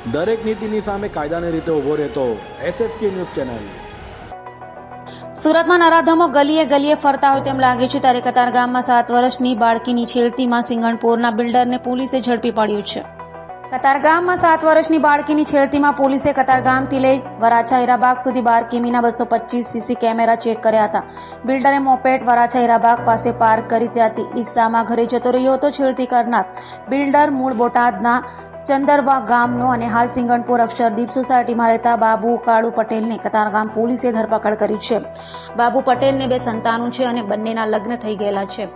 દરેક નીતિની સામે કાયદાની રીતે ઊભો રહેતો SSK ન્યૂઝ ચેનલ। સુરતમાં નરાધમો ગલીએ ગલીએ ફરતા હોય તેમ લાગે છે, ત્યારે કતારગામમાં 7 વર્ષની બાળકીની છેડતીમાં સિંગણપુરના બિલ્ડરને પોલીસે ઝડપી પાડ્યો છે। કતારગામમાં 7 વર્ષની બાળકીની છેડતીમાં પોલીસે કતારગામથી લઈ વરાછા હીરાબાગ સુધી 12 કિમીના 225 સીસી કેમેરા ચેક કર્યા હતા। બિલ્ડરે મોપેડ વરાછા હીરાબાગ પાસે પાર્ક કરી ત્યાંથી રિક્ષામાં ઘરે જતો રહ્યો હતો। છેડતી કરનાર બિલ્ડર મૂળ બોટાદના ચંદરવા ગામનો અને હાલ સિંગણપુર અક્ષરદીપ સોસાયટીમાં રહેતા બાબુ કાળુ પટેલને કતારગામ પોલીસે ધરપકડ કરી છે। બાબુ પટેલને 2 સંતાનો છે અને બંનેના લગ્ન થઈ ગયેલા છે।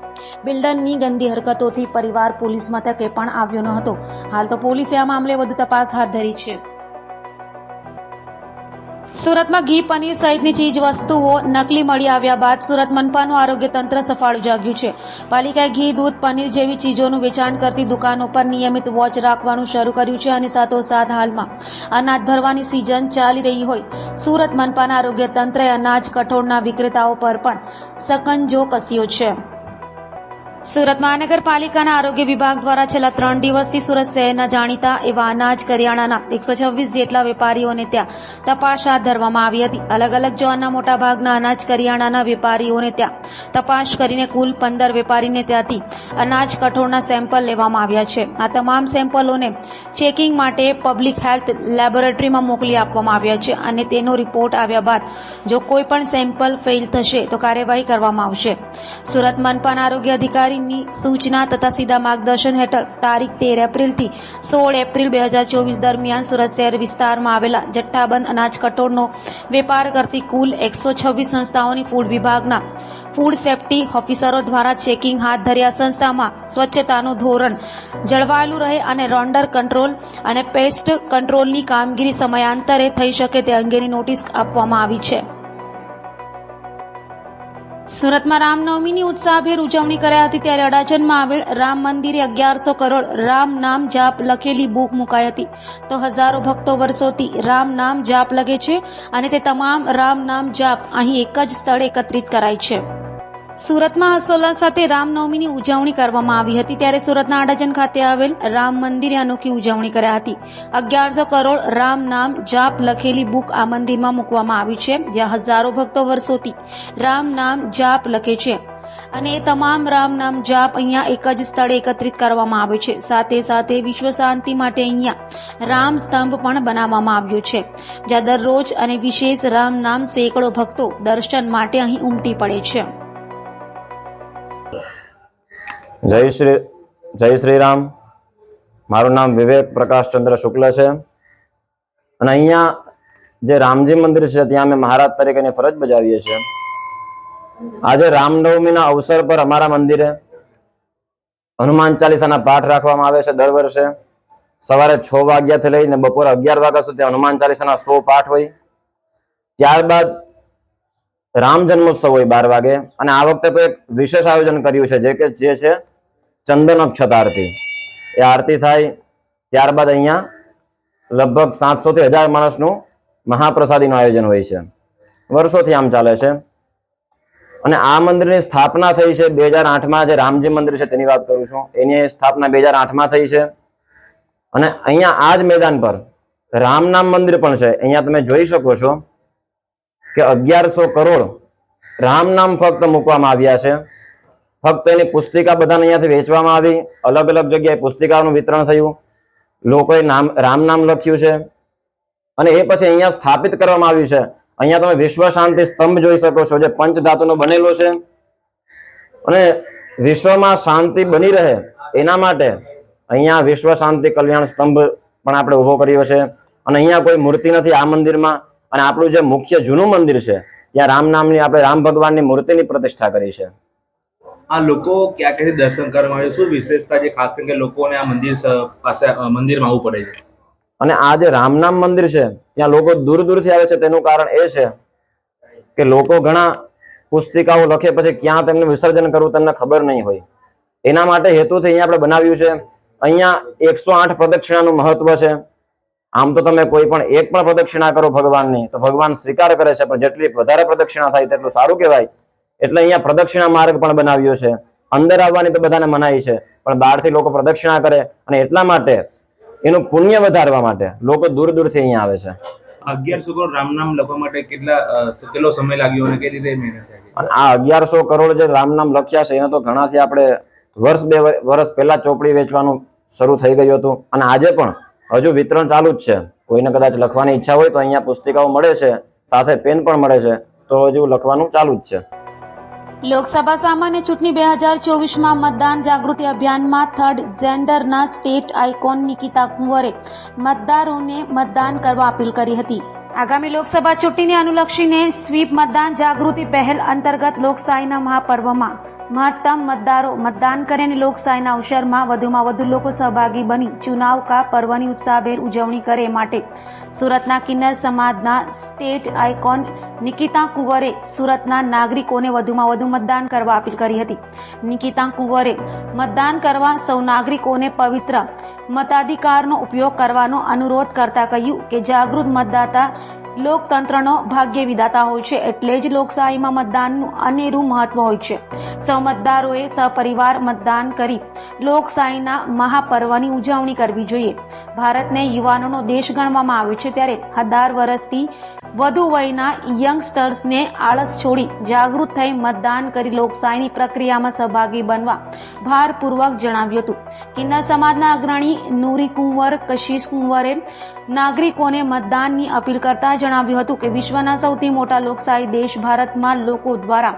બિલ્ડરની ગંદી હરકતોથી પરિવાર પોલીસ મથકે પણ આવ્યો ન હતો। હાલ તો પોલીસે આ મામલે વધુ તપાસ હાથ ધરી છે। સુરતમાં ઘી, પનીર સહિતની ચીજ વસ્તુઓ નકલી મળી આવ્યા બાદ સુરત મનપાનું આરોગ્ય તંત્ર સફાળું જાગ્યું છે। પાલિકાએ ઘી, દૂધ, પનીર જેવી ચીજોનું વેચાણ કરતી દુકાનો પર નિયમિત વોચ રાખવાનું શરૂ કર્યું છે અને સાથોસાથ હાલમાં અનાજ ભરવાની સિઝન ચાલી રહી હોય સુરત મનપાના આરોગ્ય તંત્રએ અનાજ કઠોળના વિક્રેતાઓ પર પણ સકંજો કસ્યો છે। સુરત મહાનગરપાલિકાના આરોગ્ય વિભાગ દ્વારા છેલ્લા 3 દિવસથી સુરત શહેરના જાણીતા એવા અનાજ કરિયાણાના 126 જેટલા વેપારીઓને ત્યાં તપાસ હાથ ધરવામાં આવી હતી। અલગ અલગ ઝોનના મોટાભાગના અનાજ કરિયાણાના વેપારીઓને ત્યાં તપાસ કરીને કુલ 15 વેપારીને ત્યાંથી અનાજ કઠોળના સેમ્પલ લેવામાં આવ્યા છે। આ તમામ સેમ્પલોને ચેકિંગ માટે પબ્લિક હેલ્થ લેબોરેટરીમાં મોકલી આપવામાં આવ્યા છે અને તેનો રિપોર્ટ આવ્યા બાદ જો કોઈ પણ સેમ્પલ ફેલ થશે તો કાર્યવાહી કરવામાં આવશે। સુરત મનપાના આરોગ્ય અધિકારી સૂચના તથા સીધા માર્ગદર્શન હેઠળ તારીખ 13 એપ્રિલથી 16 એપ્રિલ 2024 દરમિયાન સુરત શહેર વિસ્તારમાં આવેલા જથ્થાબંધ અનાજ કઠોળનો વેપાર કરતી કુલ 126 સંસ્થાઓની ફૂડ વિભાગના ફૂડ સેફ્ટી ઓફિસરો દ્વારા ચેકિંગ હાથ ધર્યા। સંસ્થામાં સ્વચ્છતાનું ધોરણ જળવાયેલું રહે અને રોન્ડર કંટ્રોલ અને પેસ્ટ કંટ્રોલની કામગીરી સમયાંતરે થઈ શકે તે અંગેની નોટિસ આપવામાં આવી છે। સુરતમાં રામનવમીની ઉત્સાહભેર ઉજવણી કરાઈ હતી, ત્યારે અડાજણમાં આવેલ રામ મંદિરે 1100 કરોડ રામ નામ જાપ લખેલી બુક મુકાઈ હતી। તો હજારો ભક્તો વર્ષોથી રામ નામ જાપ લખે છે અને તે તમામ રામ નામ જાપ અહીં એક જ સ્થળે એકત્રિત કરાય છે। સુરતમાં હર્ષોલ્લાસ સાથે રામનવમીની ઉજવણી કરવામાં આવી હતી, ત્યારે સુરતના અડાજણ ખાતે આવેલ રામ મંદિરે અનોખી ઉજવણી કરાઈ હતી। 1100 કરોડ રામ નામ જાપ લખેલી બુક આ મંદિરમાં મૂકવામાં આવી છે, જ્યાં હજારો ભક્તો વર્ષોથી રામ નામ જાપ લખે છે અને એ તમામ રામ નામ જાપ અહીંયા એક જ સ્થળે એકત્રિત કરવામાં આવે છે। સાથે સાથે વિશ્વ શાંતિ માટે અહીંયા રામ સ્તંભ પણ બનાવવામાં આવ્યો છે, જ્યાં દરરોજ અને વિશેષ રામ નામ સેંકડો ભક્તો દર્શન માટે અહીં ઉમટી પડે છે। જય શ્રી રામ। મારું નામ વિવેક પ્રકાશ ચંદ્ર શુક્લ છે અને અહીંયા જે રામજી મંદિર છે ત્યાં અમે મહારાજ તરીકેની ફરજ બજાવીએ છીએ। આજે રામનવમીના અવસર પર અમારા મંદિરે હનુમાન ચાલીસાના પાઠ રાખવામાં આવે છે। દર વર્ષે સવારે 6 વાગ્યાથી લઈને બપોરે 11 વાગ્યા સુધી હનુમાન ચાલીસાના 100 પાઠ હોય। ત્યારબાદ રામ જન્મોત્સવ હોય 12 વાગે અને આ વખતે તો એક વિશેષ આયોજન કર્યું છે જે છે ચંદન અક્ષત આરતી। એ આરતી થાય ત્યારબાદ અહીંયા લગભગ 700 થી 1000 માણસનું મહાપ્રસાદીનું આયોજન હોય છે। વર્ષોથી આમ ચાલે છે અને આ મંદિરની સ્થાપના થઈ છે 2008માં। જે રામજી મંદિર છે તેની વાત કરું છું, એની સ્થાપના 2008માં થઈ છે અને અહીંયા આ જ મેદાન પર રામ નામ મંદિર પણ છે। અહીંયા તમે જોઈ શકો છો કે 1100 કરોડ રામ નામ ફક્ત મૂકવામાં આવ્યા છે। ફક્ત એની પુસ્તિકા બધાને અહીંયાથી વેચવામાં આવી, અલગ અલગ જગ્યાએ પુસ્તિકાઓનું વિતરણ થયું, લોકોએ રામ નામ લખ્યું છે અને એ પછી અહીંયા સ્થાપિત કરવામાં આવ્યું છે। અહીંયા તમે વિશ્વ શાંતિ સ્તંભ જોઈ શકો છો, જે પંચધાતુનો બનેલો છે અને વિશ્વમાં શાંતિ બની રહે એના માટે અહીંયા વિશ્વ શાંતિ કલ્યાણ સ્તંભ પણ આપણે ઉભો કર્યો છે અને અહીંયા કોઈ મૂર્તિ નથી આ મંદિરમાં। અને આપણું જે મુખ્ય જૂનું મંદિર છે ત્યાં રામ નામની આપણે રામ ભગવાનની મૂર્તિની પ્રતિષ્ઠા કરી છે। આ લોકો ક્યાં ક્યાંથી દર્શન કરવા આવે, શું વિશેષતા છે ખાસ કરીને લોકોને આ મંદિર પાસે મંદિરમાં આવવું પડે છે? અને આ જે રામનામ મંદિર છે ત્યાં લોકો દૂર દૂરથી આવે છે, તેનું કારણ એ છે કે લોકો ઘણા પુસ્તિકાઓ લખે પછી ક્યાં તેમને વિસર્જન કરવું તેમને ખબર નહીં હોય। એના માટે હેતુથી અહીંયા આપણે બનાવ્યું છે। અહીંયા 108 પ્રદક્ષિણાનું મહત્વ છે। આમ તો તમે કોઈ પણ એક પણ પ્રદક્ષિણા કરો ભગવાનની તો ભગવાન સ્વીકાર કરે છે, પણ જેટલી વધારે પ્રદક્ષિણા થાય તેટલું સારું કહેવાય। એટલે અહીંયા પ્રદક્ષિણા માર્ગ પણ બનાવ્યો છે। અંદર આવવાની તો બધાને મનાઈ છે, પણ બહારથી લોકો પ્રદક્ષિણા કરે અને એટલા માટે એનું પુણ્ય વધારવા માટે લોકો દૂર દૂરથી અહીંયા આવે છે. 1100 કરોડ રામ નામ લખવા માટે કેટલો સમય લાગ્યો અને કઈ રીતે મહેનત કરી? અને આ 1100 કરોડ જે રામ નામ લખ્યા છે એને તો ઘણાથી આપણે વર્ષ 2 વર્ષ પહેલા ચોપડી વેચવાનું શરૂ થઈ ગયું હતું અને આજે પણ હજુ વિતરણ ચાલુ જ છે. કોઈને કદાચ લખવાની ઈચ્છા હોય તો અહીંયા પુસ્તિકાઓ મળે છે, સાથે પેન પણ મળે છે, તો હજુ લખવાનું ચાલુ જ છે. લોકસભા સામાન્ય ચૂંટણી 2024માં મતદાન જાગૃતિ અભિયાનમાં થર્ડ જેન્ડરના સ્ટેટ આઇકોન નિકિતા કુંવરે મતદારોને મતદાન કરવા અપીલ કરી હતી. આગામી લોકસભા ચૂંટણીને અનુલક્ષીને સ્વીપ મતદાન જાગૃતિ પહેલ અંતર્ગત લોકશાહીના મહાપર્વમાં મહત્તમ મતદારો મતદાન કરે અને લોકશાહીના અવસરમાં વધુમાં વધુ લોકો સહભાગી બની ચુનાવ કા પર્વની ઉત્સાહભેર ઉજવણી કરે માટે સુરતના કિન્નર સમાજના સ્ટેટ આઇકોન નિકિતા કુંવરે સુરતના નાગરિકોને વધુમાં વધુ મતદાન કરવા અપીલ કરી હતી. નિકિતા કુંવરે મતદાન કરવા સૌ નાગરિકોને પવિત્ર મતાધિકારનો ઉપયોગ કરવાનો અનુરોધ કરતા કહ્યું કે જાગૃત મતદાતા લોકતંત્રનો ભાગ્ય વિધાતા હોય છે, એટલે જ લોકશાહીમાં મતદાનનું અનેરું મહત્વ હોય છે. સૌ મતદારોએ સહપરિવાર મતદાન કરી લોકશાહીના મહાપર્વની ઉજવણી કરવી જોઈએ. ભારતને યુવાનોનો દેશ ગણવામાં આવે છે, ત્યારે 18 વર્ષથી વધુ વયના યંગસ્ટર્સને આળસ છોડી જાગૃત થઈ મતદાન કરી લોકશાહીની પ્રક્રિયામાં સહભાગી બનવા ભારપૂર્વક જણાવ્યું હતું. કિન્નર સમાજના અગ્રણી નૂરી કુંવર કશિશ કુંવરે નાગરિકોને મતદાનની અપીલ કરતા જણાવ્યું હતું કે વિશ્વના સૌથી મોટા લોકશાહી દેશ ભારતમાં લોકો દ્વારા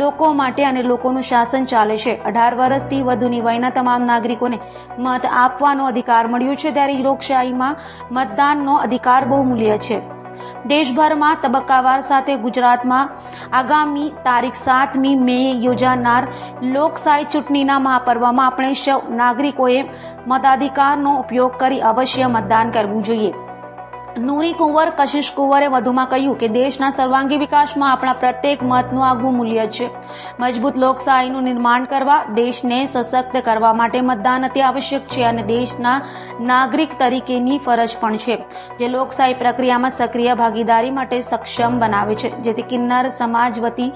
લોકો માટે અને લોકોનું શાસન ચાલે છે. 18 વર્ષથી વધુની વયના તમામ નાગરિકોને મત આપવાનો અધિકાર મળ્યો છે, ત્યારે લોકશાહીમાં મતદાનનો અધિકાર બહુમૂલ્ય છે. દેશભરમાં તબક્કાવાર સાથે ગુજરાતમાં આગામી તારીખ 7મી મેએ યોજાનાર લોકશાહી ચૂંટણીના મહાપર્વમાં આપણે સૌ નાગરિકોએ મતાધિકારનો ઉપયોગ કરી અવશ્ય મતદાન કરવું જોઈએ. નૂરી કુંવર કશિશ કુંવરે વધુમાં કહ્યું કે દેશના સર્વાંગી વિકાસમાં આપણા પ્રત્યેક મતનું આગવું મૂલ્ય છે. મજબૂત લોકશાહીનું નિર્માણ કરવા, દેશને સશક્ત કરવા માટે મતદાન અતિ આવશ્યક છે અને દેશના નાગરિક તરીકેની ફરજ પણ છે, જે લોકશાહી પ્રક્રિયામાં સક્રિય ભાગીદારી માટે સક્ષમ બનાવે છે. જેથી કિન્નર સમાજ વતી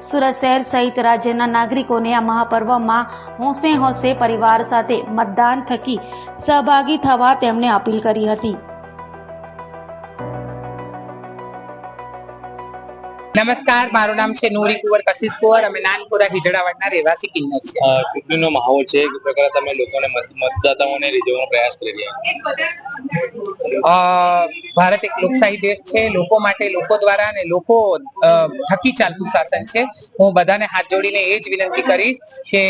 સુરત શહેર સહિત રાજ્યના નાગરિકોને આ મહાપર્વમાં હોંશે હોંશે પરિવાર સાથે મતદાન થકી સહભાગી થવા તેમણે અપીલ કરી હતી. નમસ્કાર, મારું નામ છે નૂરી કુંવર કશિશ કુંવર. અમે નાનપુરા હિજડાવાડના રહેવાસી કિન્નર છે. ચૂંટણીનો માહોલ છે, એક પ્રકારે તમે લોકોને મતદાતાઓને રીઝવવાનો પ્રયાસ કરી રહ્યા. ભારત એક લોકશાહી દેશ છે, લોકો માટે લોકો દ્વારા અને લોકો થકી ચાલતું શાસન છે. હું બધાને હાથ જોડીને એ જ વિનંતી કરીશ કે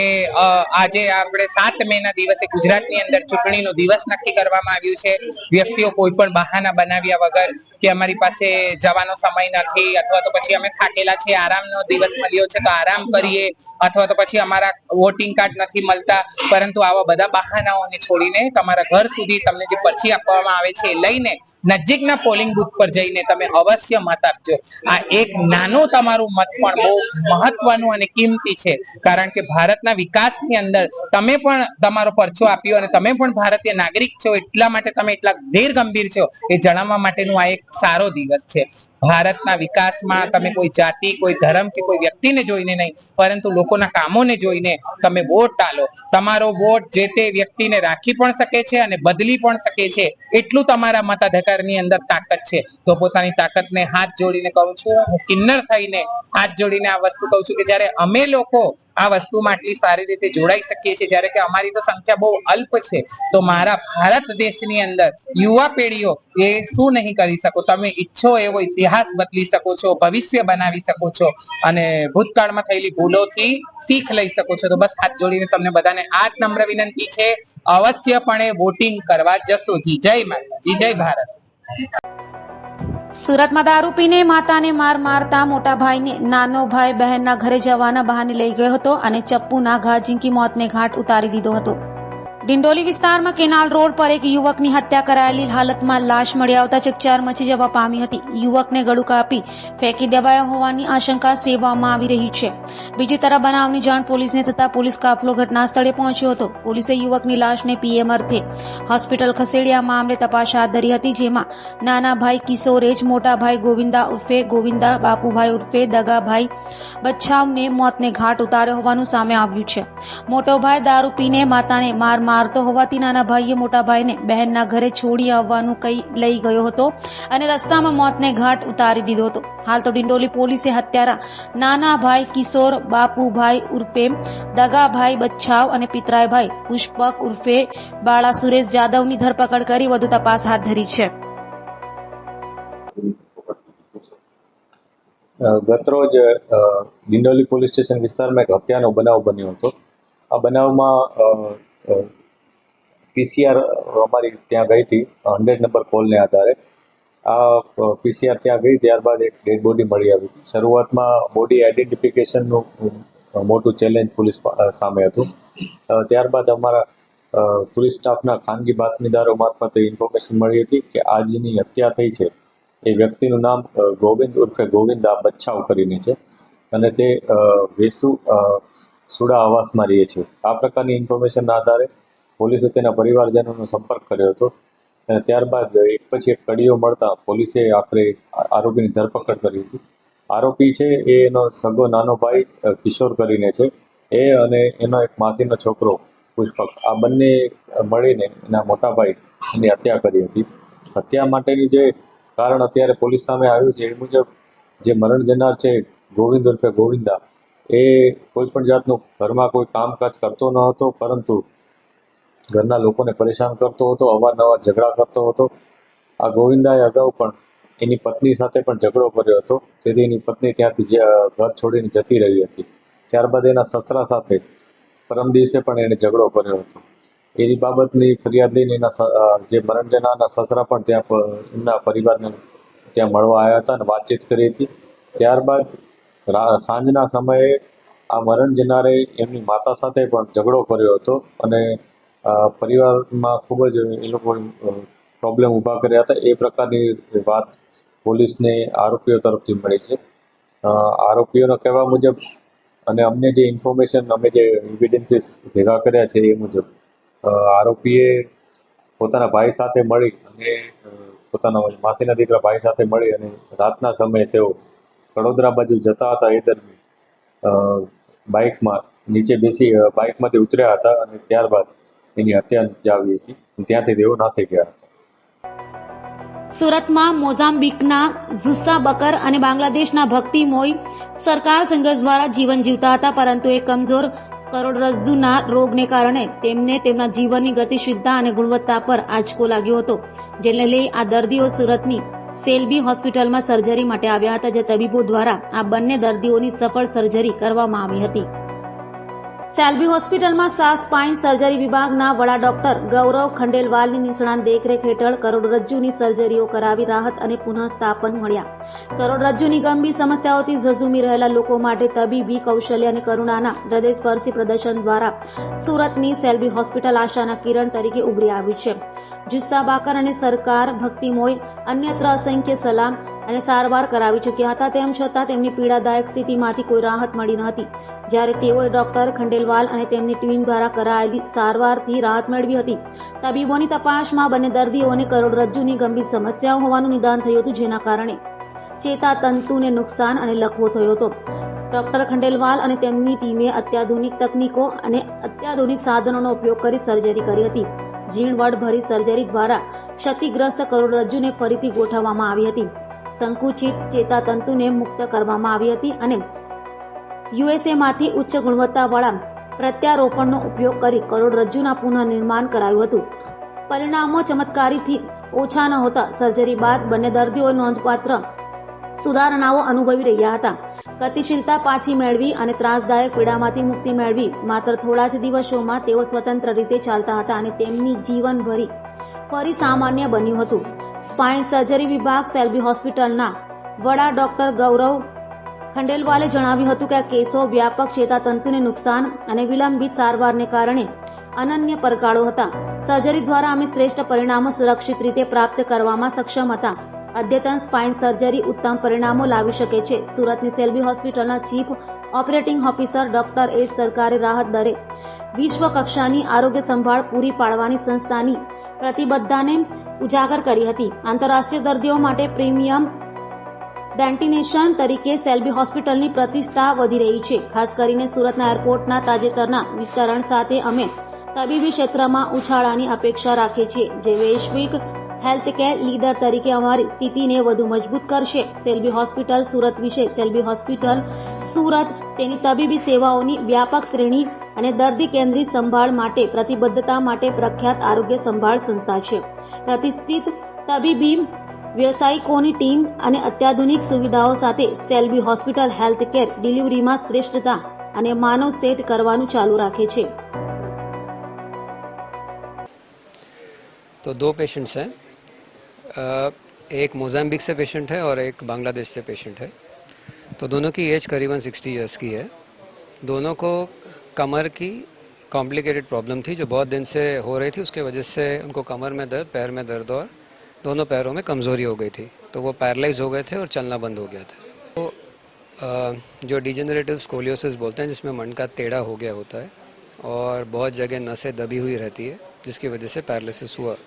આજે આપણે 7 મેના દિવસે ગુજરાતની અંદર ચૂંટણીનો દિવસ નક્કી કરવામાં આવ્યું છે. વ્યક્તિઓ કોઈ પણ બહાના બનાવ્યા વગર કે અમારી પાસે જવાનો સમય નથી અથવા તો પછી અમે થાકેલા છે, આરામનો દિવસ મળ્યો છે તો આરામ કરીએ, અથવા તો પછી અમારા વોટિંગ કાર્ડ નથી મળતા, પરંતુ આવા બધા બહાનાઓને છોડીને તમારા ઘર સુધી તમને જે પર્ચી આપવામાં આવે છે લઈને નજીકના પોલિંગ બૂથ પર જઈને તમે અવશ્ય મત આપજો. આ એક નાનું તમારું મત પણ બહુ મહત્વનું અને કિંમતી છે, કારણ કે ભારતના વિકાસની અંદર તમે પણ તમારો પરચો આપ્યો અને તમે પણ ભારતીય નાગરિક છો, એટલા માટે તમે એટલા ધીર ગંભીર છો એ જણાવવા માટેનું આ એક સારો દિવસ છે. ભારતના વિકાસમાં તમે કોઈ જાતિ, કોઈ ધર્મ કે કોઈ વ્યક્તિને જોઈને નહીં, પરંતુ લોકોના કામોને જોઈને તમે વોટ ડાલો. તમારો વોટ જે તે વ્યક્તિને રાખી પણ શકે છે અને બદલી પણ શકે છે, એટલું તમારા મતાધિકારની અંદર તાકાત છે. તો પોતાની તાકાતને હાથ જોડીને કહું છું, હું કિન્નર થઈને હાથ જોડીને આ વસ્તુ કહું છું કે જ્યારે અમે લોકો આ વસ્તુમાં આટલી સારી રીતે જોડાઈ શકીએ છીએ, જ્યારે કે અમારી તો સંખ્યા બહુ અલ્પ છે, તો મારા ભારત દેશની અંદર યુવા પેઢીઓ એ શું નહીં કરી શકો? તમે ઈચ્છો એવો ઇતિહાસ બદલી શકો છો, ભવિષ્ય બનાવી શકો છો અને ભૂતકાળમાં થયેલી ભૂલોથી શીખ લઈ શકો છો. તો બસ હાથ જોડીને તમને બધાને આ જ નમ્ર વિનંતી છે, અવશ્યપણે વોટિંગ કરવા જશો. જી જય માતાજી, જય ભારત. સુરતમાં દારૂ પીને માતાને મારતા મોટા ભાઈને નાનો ભાઈ બહેનના ઘરે જવાના બહાને લઈ ગયો હતો અને ચપ્પુના ઘા ઝીંકી મોતને ઘાટ ઉતારી દીધો હતો. ડિંડોલી વિસ્તારમાં કેનાલ રોડ પર એક યુવકની હત્યા કરાયેલી હાલતમાં લાશ મળી આવતા ચકચાર મચી જવા પામી હતી. યુવકને ગળું કાપી ફેંકી દેવાયો હોવાની આશંકા સેવવામાં આવી રહી છે. બીજી તરફ બનાવની જાણ પોલીસને થતા પોલીસ કાફલો ઘટના સ્થળે પહોંચ્યો હતો. પોલીસે યુવકની લાશને પીએમ અર્થે હોસ્પિટલ ખસેડ્યા મામલે તપાસ હાથ ધરી હતી, જેમાં નાના ભાઈ કિશોરેજ, મોટા ભાઈ ગોવિંદા ઉર્ફે ગોવિંદા, બાપુભાઈ ઉર્ફે દગાભાઈ બચ્છાવને મોતને ઘાટ ઉતાર્યો હોવાનું સામે આવ્યું છે. મોટો ભાઈ દારૂ પીને માતાને માર મારતો હોવાથી નાના ભાઈએ મોટા ભાઈને બહેનના ઘરે છોડી આવવાનું કઈ લઈ ગયો હતો અને રસ્તામાં મોતને ઘાટ ઉતારી દીધો હતો. હાલ તો ડિંડોલી પોલીસે હત્યારા નાના ભાઈ કિશોર બાપુભાઈ ઉર્ફે દગાભાઈ બચ્છાવ અને પિતરાઈભાઈ પુષ્પક ઉર્ફે બાળા સુરેશ જાદવની ધરપકડ કરી વધુ તપાસ હાથ ધરી છે. ગતરોજ ડિંડોલી પોલીસ સ્ટેશન વિસ્તારમાં એક હત્યાનો બનાવ બન્યો હતો. આ બનાવમાં પીસીઆર અમારી ત્યાં ગઈ હતી 100 નંબર કોલને આધારે. આ પીસીઆર ત્યાં ગઈ ત્યારબાદ એક ડેડ બોડી મળી આવી હતી. શરૂઆતમાં બોડી આઈડેન્ટિફિકેશનનું મોટું ચેલેન્જ પોલીસ સામે હતું. ત્યારબાદ અમારા પોલીસ સ્ટાફના ખાનગી બાતમીદારો મારફતે ઇન્ફોર્મેશન મળી હતી કે આ જેની હત્યા થઈ છે એ વ્યક્તિનું નામ ગોવિંદ ઉર્ફે ગોવિંદા બચ્છાવ કરીને છે અને તે વેસુ સુડા આવાસમાં રહે છે. આ પ્રકારની ઇન્ફોર્મેશનના આધારે પોલીસે તેના પરિવારજનોનો સંપર્ક કર્યો હતો અને ત્યારબાદ એક પછી એક કડીઓ મળતા પોલીસે આખરે આરોપીની ધરપકડ કરી હતી. આરોપી છે એ એનો સગો નાનો ભાઈ કિશોર કરીને છે. એ અને એનો એક માસીનો છોકરો પુષ્પક, આ બંને મળીને એના મોટા ભાઈ એની હત્યા કરી હતી. હત્યા માટેની જે કારણ અત્યારે પોલીસ સામે આવ્યું છે એ મુજબ જે મરણ જનાર છે ગોવિંદ ઉર્ફે ગોવિંદા, એ કોઈ પણ જાતનું ઘરમાં કોઈ કામકાજ કરતો ન હતો, પરંતુ ઘરના લોકોને પરેશાન કરતો હતો, અવારનવાર ઝઘડા કરતો હતો. આ ગોવિંદાએ અગાઉ પણ એની પત્ની સાથે પણ ઝઘડો કર્યો હતો, જેથી એની પત્ની ત્યાંથી ઘર છોડીને જતી રહી હતી. ત્યારબાદ એના સસરા સાથે પરમ દિવસે પણ એણે ઝઘડો કર્યો હતો. એની બાબતની ફરિયાદ લઈને એના જે મરણ જનારના સસરા પણ ત્યાં એમના પરિવારને ત્યાં મળવા આવ્યા હતા અને વાતચીત કરી હતી. ત્યારબાદ સાંજના સમયે આ મરણ જનારે એમની માતા સાથે પણ ઝઘડો કર્યો હતો અને પરિવારમાં ખૂબ જ એ લોકો પ્રોબ્લેમ ઊભા કર્યા હતા. એ પ્રકારની વાત પોલીસને આરોપીઓ તરફથી મળી છે. આરોપીઓનો કહેવા મુજબ અને અમને જે ઇન્ફોર્મેશન, અમે જે એવિડન્સીસ ભેગા કર્યા છે એ મુજબ આરોપીએ પોતાના ભાઈ સાથે મળી અને પોતાના માસીના દીકરા ભાઈ સાથે મળી અને રાતના સમયે તેઓ કડોદરા બાજુ જતા હતા. એ દરમિયાન બાઇકમાં નીચે બેસી બાઇકમાંથી ઉતર્યા હતા અને ત્યારબાદ એની હત્યા નિપજાવી હતી. ત્યાંથી તેઓ નાસી ગયા હતા. સુરતમાં મોઝામ્બિકના ઝુસ્સા બકર અને બાંગ્લાદેશના ભક્તિ મોઈ સરકાર સંઘર્ષ દ્વારા જીવન જીવતા હતા, પરંતુ એક કમજોર કરોડરજ્જુના રોગને કારણે તેમને તેમના જીવનની ગતિશીલતા અને ગુણવત્તા પર આંચકો લાગ્યો હતો, જેને લઈ આ દર્દીઓ સુરતની સેલ્બી હોસ્પિટલમાં સર્જરી માટે આવ્યા હતા, જે તબીબો દ્વારા આ બંને દર્દીઓની સફળ સર્જરી કરવામાં આવી હતી. સેલ્બી હોસ્પિટલમાં સ્પાઇન સર્જરી વિભાગના વડા ડોક્ટર ગૌરવ ખંડેલવાલની નિષ્ણાત દેખરેખ હેઠળ કરોડરજ્જુની સર્જરીઓ કરાવી રાહત અને પુનઃસ્થાપન મળ્યા. કરોડરજ્જુની ગંભીર સમસ્યાઓથી ઝઝૂમી રહેલા લોકો માટે તબીબી કૌશલ્ય અને કરુણાના હૃદયસ્પર્શી પ્રદર્શન દ્વારા સુરતની સેલ્બી હોસ્પિટલ આશાના કિરણ તરીકે ઉભરી આવી છે. જુસ્સા બાકર અને સરકાર ભક્તિમોય અન્યત્ર અસંખ્ય સલાહ અને સારવાર કરાવી ચૂક્યા હતા, તેમ છતાં તેમની પીડાદાયક સ્થિતિમાંથી કોઈ રાહત મળી ન હતી. જ્યારે તેઓએ ડોક્ટર ખંડેલવાલ અને તેમની ટીમ દ્વારા કરાયેલી સારવારથી રાહત મેળવી હતી. તબીબોની તપાસમાં બંને દર્દીઓને કરોડરજ્જુની ગંભીર સમસ્યાઓ હોવાનું નિદાન થયું હતું, જેના કારણે ચેતાતંતુને નુકસાન અને લકવો થયો હતો. ડોક્ટર ખંડેલવાલ અને તેમની ટીમે અત્યાધુનિક તકનીકો અને અત્યાધુનિક સાધનોનો ઉપયોગ કરી સર્જરી કરી હતી. ઝીણવટભરી સર્જરી દ્વારા ક્ષતિગ્રસ્ત કરોડરજ્જુને ફરીથી ગોઠવવામાં આવી હતી. સંકુચિત ચેતાતંતુને મુક્ત કરવામાં આવી હતી અને યુએસએમાંથી ઉચ્ચ ગુણવત્તાવાળા પ્રત્યારોપણનો ઉપયોગ કરી કરોડરજ્જુના પુનઃનિર્માણ કરાયું હતું. પરિણામો ચમત્કારીથી ઓછા નહોતા. સર્જરી બાદ બંને દર્દીઓ નોંધપાત્ર સુધારણાઓ અનુભવી રહ્યા હતા. ગતિશીલતા પાછી મેળવી અને ત્રાસદાયક પીડામાંથી મુક્તિ મેળવી. માત્ર થોડા જ દિવસોમાં તેઓ સ્વતંત્ર રીતે ચાલતા હતા અને તેમની જીવનભરી ફરી સામાન્ય બન્યું હતું. સ્પાઇન સર્જરી વિભાગ સેલ્બી હોસ્પિટલના વડા ડોક્ટર ગૌરવ ખંડેલવાલે જણાવ્યું હતું કે આ કેસો વ્યાપક ચેતાતંતુને નુકસાન અને વિલંબિત સારવારને કારણે અનન્ય પડકારો હતા. સર્જરી દ્વારા અમે શ્રેષ્ઠ પરિણામો સુરક્ષિત રીતે પ્રાપ્ત કરવામાં સક્ષમ હતા. અદ્યતન સ્પાઇન સર્જરી ઉત્તમ પરિણામો લાવી શકે છે. સુરતની સેલ્બી હોસ્પિટલના chief operating officer doctor S સરકારે રાહત દરે વિશ્વ કક્ષાની આરોગ્ય સંભાળ પૂરી પાડવાની સંસ્થાની પ્રતિબદ્ધતાને ઉજાગર કરી હતી. આંતરરાષ્ટ્રીય દર્દીઓ માટે પ્રીમિયમ ડેસ્ટિનેશન તરીકે સેલ્બી હોસ્પિટલની પ્રતિષ્ઠા વધી રહી છે. ખાસ કરીને સુરતના એરપોર્ટના તાજેતરના વિસ્તરણ સાથે અમે તબીબી ક્ષેત્રમાં ઉછાળાની અપેક્ષા રાખે છે, જે વૈશ્વિક હેલ્થકેર લીડર તરીકે અમારી સ્થિતિને વધુ મજબૂત કરશે. સેલ્બી હોસ્પિટલ સુરત વિશે. સેલ્બી હોસ્પિટલ સુરત તેની તબીબી સેવાઓની વ્યાપક શ્રેણી અને દર્દી કેન્દ્રિત સંભાળ માટે પ્રતિબદ્ધતા માટે પ્રખ્યાત આરોગ્ય સંભાળ સંસ્થા છે. પ્રતિષ્ઠિત તબીબી વ્યવસાયિકોની ટીમ અને અત્યાધુનિક સુવિધાઓ સાથે સેલ્બી હોસ્પિટલ હેલ્થકેર ડિલિવરીમાં શ્રેષ્ઠતા અને માનવ સેટ કરવાનું ચાલુ રાખે છે. तो 2 पेशेंट्स हैं, एक मोज़ाम्बिक से पेशेंट है और एक बांग्लादेश से पेशेंट है. तो दोनों की एज करीबन 60 इयर्स की है. दोनों को कमर की कॉम्प्लिकेटेड प्रॉब्लम थी जो बहुत दिन से हो रही थी. उसके वजह से उनको कमर में दर्द, पैर में दर्द और दोनों पैरों में कमज़ोरी हो गई थी. तो वो पैरालाइज हो गए थे और चलना बंद हो गया था. तो जो डिजेनरेटिव स्कोलियोसिस बोलते हैं, जिसमें मन का टेढ़ा हो गया होता है और बहुत जगह नसें दबी हुई रहती है, जिसकी वजह से पैरालिसिस हुआ.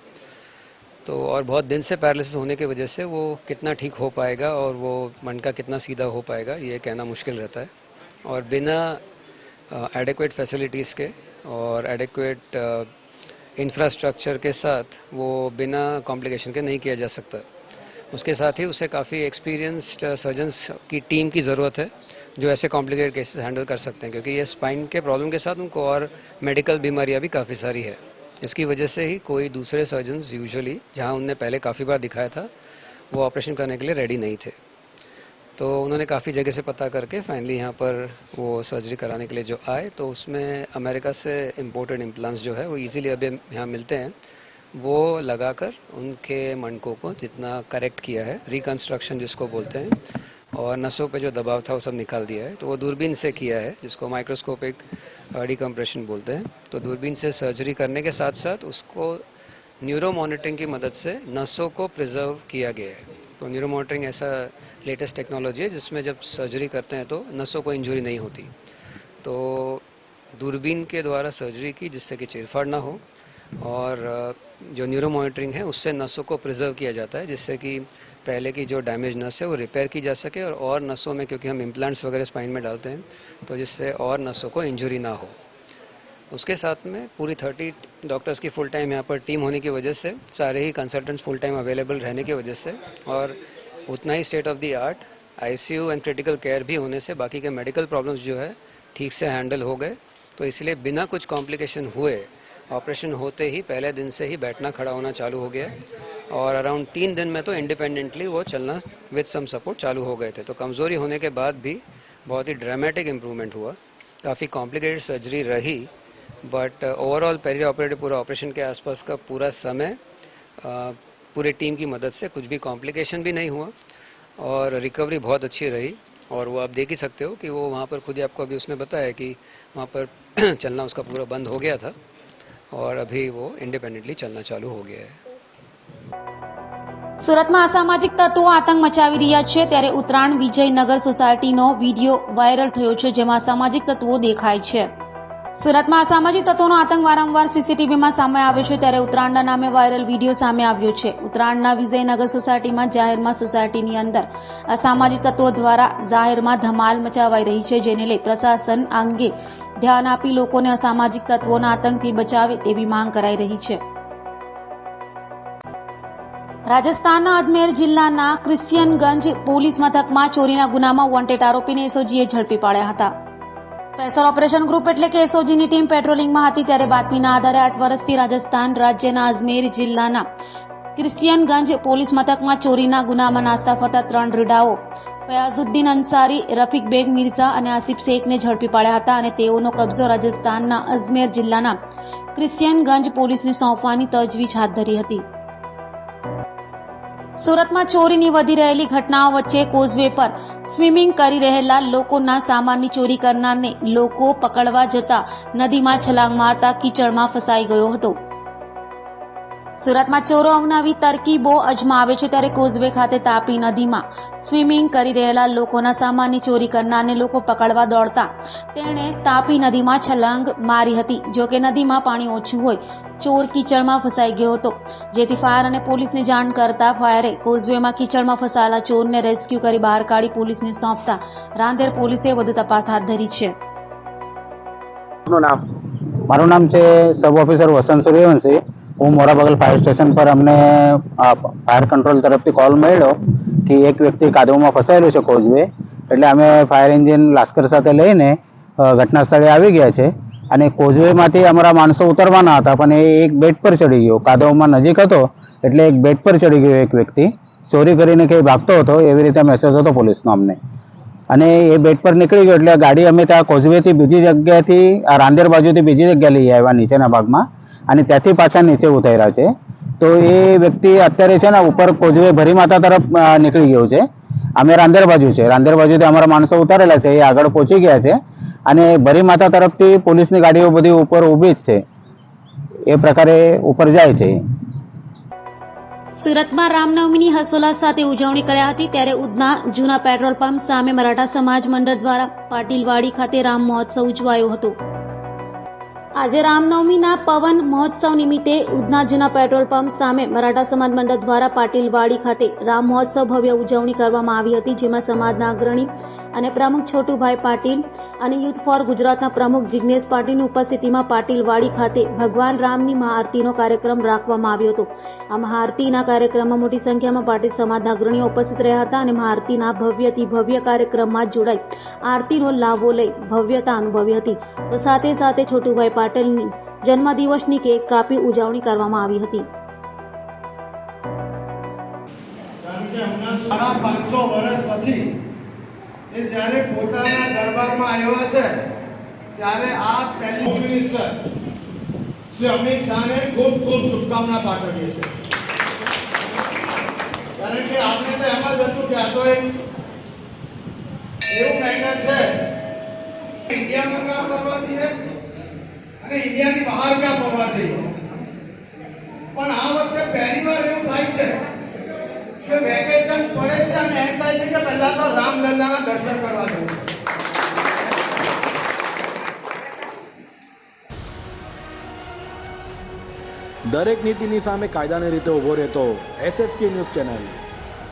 तो और बहुत दिन से पैरालिसिस होने की वजह से वो कितना ठीक हो पाएगा और वो मन का कितना सीधा हो पाएगा, ये कहना मुश्किल रहता है. और बिना एडिक्वेट फैसिलिटीज़ के और एडिक्वेट इंफ्रास्ट्रक्चर के साथ वो बिना कॉम्प्लिकेशन के नहीं किया जा सकता. उसके साथ ही उसे काफ़ी एक्सपीरियंस्ड सर्जन्स की टीम की ज़रूरत है जो ऐसे कॉम्प्लिकेटेड केसेस हैंडल कर सकते हैं, क्योंकि ये स्पाइन के प्रॉब्लम के साथ उनको और मेडिकल बीमारियां भी काफ़ी सारी है. इसकी वजह से ही कोई दूसरे सर्जन्स यूजुअली जहां उनने पहले काफ़ी बार दिखाया था वो ऑपरेशन करने के लिए रेडी नहीं थे. तो उन्होंने काफ़ी जगह से पता करके फाइनली यहाँ पर वो सर्जरी कराने के लिए जो आए, तो उसमें अमेरिका से इम्पोर्टेड इम्प्लांट्स जो है वो इजीली अभी यहाँ मिलते हैं, वो लगाकर उनके मणकों को जितना करेक्ट किया है, रिकन्स्ट्रक्शन जिसको बोलते हैं, और नसों पे जो दबाव था वो सब निकाल दिया है. तो वो दूरबीन से किया है, जिसको माइक्रोस्कोपिक डिकम्प्रेशन बोलते हैं. तो दूरबीन से सर्जरी करने के साथ साथ उसको न्यूरो मॉनिटरिंग की मदद से नसों को प्रिजर्व किया गया है. तो न्यूरो मॉनिटरिंग ऐसा लेटेस्ट टेक्नोलॉजी है जिसमें जब सर्जरी करते हैं तो नसों को इंजरी नहीं होती. तो दूरबीन के द्वारा सर्जरी की जिससे कि चीरफाड़ ना हो, और जो न्यूरो मॉनिटरिंग है उससे नसों को प्रिजर्व किया जाता है, जिससे कि पहले की जो डैमेज नस है वो रिपेयर की जा सके, और नसों में, क्योंकि हम इम्प्लांट्स वगैरह स्पाइन में डालते हैं, तो जिससे और नसों को इंजरी ना हो. उसके साथ में पूरी 30 डॉक्टर्स की फुल टाइम यहाँ पर टीम होने की वजह से, सारे ही कंसल्टेंट्स फुल टाइम अवेलेबल रहने की वजह से, और उतना ही state of the art ICU and critical care भी होने से बाकी के मेडिकल प्रॉब्लम्स जो है ठीक से हैंडल हो गए. तो इसलिए बिना कुछ कॉम्प्लिकेशन हुए ऑपरेशन होते ही पहले दिन से ही बैठना खड़ा होना चालू हो गया, और अराउंड 3 दिन में तो इंडिपेंडेंटली वो चलना विद सम सपोर्ट चालू हो गए थे. तो कमज़ोरी होने के बाद भी बहुत ही ड्रामेटिक इम्प्रूवमेंट हुआ. काफ़ी कॉम्प्लिकेटेड सर्जरी रही, बट ओवरऑल पेरी ऑपरेटिव पूरा ऑपरेशन के आसपास का पूरा समय पूरे टीम की मदद से कुछ भी कॉम्प्लिकेशन भी नहीं हुआ, और रिकवरी बहुत अच्छी रही. और वो आप देख ही सकते हो कि वो वहाँ पर खुद ही आपको अभी उसने बताया कि वहाँ पर चलना उसका पूरा बंद हो गया था, और अभी वो इंडिपेंडेंटली चलना चालू हो गया है. સુરતમાં અસામાજિક તત્વો આતંક મચાવી રહ્યા છે, ત્યારે ઉત્તરાયણ વિજયનગર સોસાયટીનો વિડીયો વાયરલ થયો છે, જેમાં અસામાજિક તત્વો દેખાય છે. સુરતમાં અસામાજિક તત્વોનો આતંક વારંવાર સીસીટીવીમાં સામે આવ્યો છે, ત્યારે ઉત્તરાયણના નામે વાયરલ વિડીયો સામે આવ્યો છે. ઉત્તરાયણના વિજયનગર સોસાયટીમાં જાહેરમાં સોસાયટીની અંદર અસામાજિક તત્વો દ્વારા જાહેરમાં ધમાલ મચાવાઈ રહી છે, જેને લઈ પ્રશાસન આ અંગે ધ્યાન આપી લોકોને અસામાજિક તત્વોના આતંકથી બચાવે તેવી માંગ કરાઈ રહી છે. રાજસ્થાનના અજમેર જિલ્લાના ક્રિશ્ચિયનગંજ પોલીસ મથકમાં ચોરીના ગુનામાં વોન્ટેડ આરોપીને એસઓજીએ ઝડપી પાડ્યા હતા. સ્પેશિયલ ઓપરેશન ગ્રુપ એટલે કે એસઓજીની ટીમ પેટ્રોલિંગમાં હતી, ત્યારે બાતમીના આધારે 8 વર્ષથી રાજસ્થાન રાજ્યના અજમેર જિલ્લાના ક્રિશ્ચિયનગંજ પોલીસ મથકમાં ચોરીના ગુનામાં નાસ્તા ફરતા 3 રીડાઓ ફયાઝુદ્દીન અંસારી, રફીક બેગ મિર્ઝા અને આસિફ શેખને ઝડપી પાડ્યા હતા, અને તેઓનો કબજો રાજસ્થાનના અજમેર જિલ્લાના ક્રિશ્ચિયનગંજ પોલીસને સોંપવાની તજવીજ હાથ ધરી હતી. સુરતમાં ચોરીની વધી રહેલી ઘટનાઓ વચ્ચે કોઝવે પર સ્વિમિંગ કરી રહેલા લોકોના સામાનની ચોરી કરનારને લોકો પકડવા જતા નદીમાં છલાંગ મારતા કીચડમાં ફસાઈ ગયો હતો. સુરતમાં ચોરો અવનવી તરકીબો અજમાવે છે, ત્યારે કોઝવે ખાતે તાપી નદીમાં સ્વિમિંગ કરી રહેલા લોકોના સામાનની ચોરી કરનારને લોકો પકડવા દોડતા તેણે તાપી નદીમાં છલાંગ મારી હતી. જો કે નદીમાં પાણી ઓછું હોય ચોર કીચડમાં ફસાઈ ગયો હતો, જેથી ફાયર અને પોલીસને જાણ કરતા ફાયરે કોઝવેમાં કીચડમાં ફસાયેલા ચોરને રેસ્ક્યુ કરી બહાર કાઢી પોલીસને સોંપતા રાંદેર પોલીસે વધુ તપાસ હાથ ધરી છે. મારું નામ છે સબ ઓફિસર વસંત સૂર્યવંશી. હું મોરાબગલ ફાયર સ્ટેશન પર અમને ફાયર કંટ્રોલ તરફથી કોલ મળ્યો કે એક વ્યક્તિ કાદવમાં ફસાયેલું છે કોઝવે. એટલે અમે ફાયર એન્જિન લાશ્કર સાથે લઈને ઘટના સ્થળે આવી ગયા છે. અને કોઝવેમાંથી અમારા માણસો ઉતરવાના હતા, પણ એ એક બેડ પર ચડી ગયો. કાદવમાં નજીક હતો એટલે એક બેડ પર ચડી ગયો એક વ્યક્તિ. ચોરી કરીને કંઈ ભાગતો હતો એવી રીતે મેસેજ હતો પોલીસનો અમને. અને એ બેડ પર નીકળી ગયો એટલે ગાડી અમે ત્યાં કોઝવેથી બીજી જગ્યાએથી રાંદેર બાજુથી બીજી જગ્યાએ લઈ આવ્યા નીચેના ભાગમાં, અને ત્યાંથી પાછા નીચે ઉતાર્યા છે. તો એ વ્યક્તિ અત્યારે છે ને ઉપર કોઝવે ભરી માતા તરફ નીકળી ગયો છે. અમે રાંદેર બાજુ છે, રાંદેર બાજુથી અમારા માણસો ઉતારેલા છે, એ આગળ પહોંચી ગયા છે. અને ભરી માતા તરફથી પોલીસની ગાડીઓ બધી ઉપર ઊભી જ છે, એ પ્રકારે ઉપર જાય છે. સુરતમાં રામનવમીની હર્ષોલ્લાસ સાથે ઉજવણી કર્યા હતી, ત્યારે ઉધના જૂના પેટ્રોલ પંપ સામે મરાઠા સમાજ મંડળ દ્વારા પાટીલવાડી ખાતે રામ મહોત્સવ ઉજવાયો હતો. આજે રામનવમીના પવન મહોત્સવ નિમિત્તે ઉધના જૂના પેટ્રોલ પંપ સામે મરાઠા સમાજ મંડળ દ્વારા પાટીલવાડી ખાતે રામ મહોત્સવ ભવ્ય ઉજવણી કરવામાં આવી હતી, જેમાં સમાજના અગ્રણી અને પ્રમુખ છોટુભાઈ પાટીલ અને યુથ ફોર ગુજરાતના પ્રમુખ જિગ્નેશ પાટીલની ઉપસ્થિતિમાં પાટીલવાડી ખાતે ભગવાન રામની મહાઆરતીનો કાર્યક્રમ રાખવામાં આવ્યો હતો. આ મહાઆરતીના કાર્યક્રમમાં મોટી સંખ્યામાં પાટીલ સમાજના અગ્રણીઓ ઉપસ્થિત રહ્યા હતા અને મહાઆરતીના ભવ્યથી ભવ્ય કાર્યક્રમમાં જોડાઈ આરતીનો લાભો લઈ ભવ્યતા અનુભવી હતી. તો સાથે સાથે છોટુભાઈ પાટીલની જન્મદિવસની કેક કાપી ઉજવણી કરવામાં આવી હતી. કારણ કે હમણાં 550 વર્ષ પછી એ જ્યારે પોતાના દરબારમાં આવ્યા છે, ત્યારે આ પહેલી હોમ મિનિસ્ટર શ્રી અમિત શાહને ખૂબ ખૂબ શુભકામના પાઠવીએ છીએ. કારણ કે આપણે તો એમ જ હતું કે આ તો એક એવું મેટર છે, ઇન્ડિયામાં ક્યાં ફરવા છીએ અને ઇન્ડિયાની બહાર ક્યાં ફરવા જઈએ. પણ આ વખતે પહેલી વાર એવું થાય છે કે વેકેશન પડે છે અને એમ થાય છે કે પહેલા તો રામલલ્લાના દર્શન કરવા જવું છે. દરેક નીતિની સામે કાયદાની રીતે ઉભો રહેતો SSK ન્યૂઝ ચેનલ